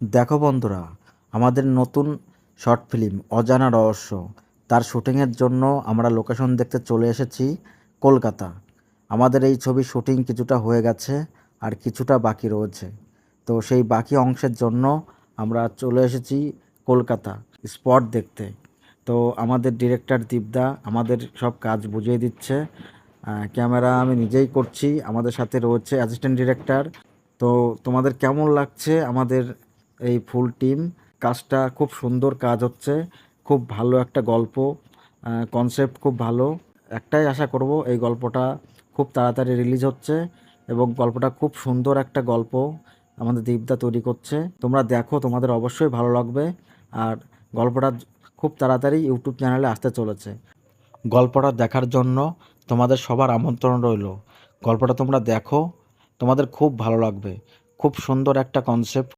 দেখো বন্ধুরা, আমাদের নতুন শর্ট ফিল্ম অজানা রহস্য, তার শুটিংয়ের জন্য আমরা লোকেশন দেখতে চলে এসেছি কলকাতা। আমাদের এই ছবির শুটিং কিছুটা হয়ে গেছে, আর কিছুটা বাকি রয়েছে। তো সেই বাকি অংশের জন্য আমরা চলে এসেছি কলকাতা স্পট দেখতে। তো আমাদের ডিরেক্টর দীপদা আমাদের সব কাজ বুঝিয়ে দিচ্ছে। ক্যামেরা আমি নিজেই করছি, আমাদের সাথে রয়েছে অ্যাসিস্ট্যান্ট ডিরেক্টর। তো তোমাদের কেমন লাগছে আমাদের এই ফুল টিম? কাজটা খুব সুন্দর কাজ হচ্ছে, খুব ভালো একটা গল্প, কনসেপ্ট খুব ভালো। একটাই আশা করব, এই গল্পটা খুব তাড়াতাড়ি রিলিজ হচ্ছে এবং গল্পটা খুব সুন্দর একটা গল্প আমাদের দীপদা তৈরি করছে। তোমরা দেখো, তোমাদের অবশ্যই ভালো লাগবে। আর গল্পটা খুব তাড়াতাড়ি ইউটিউব চ্যানেলে আসতে চলেছে। গল্পটা দেখার জন্য তোমাদের সবার আমন্ত্রণ রইল। গল্পটা তোমরা দেখো, তোমাদের খুব ভালো লাগবে। খুব সুন্দর একটা কনসেপ্ট।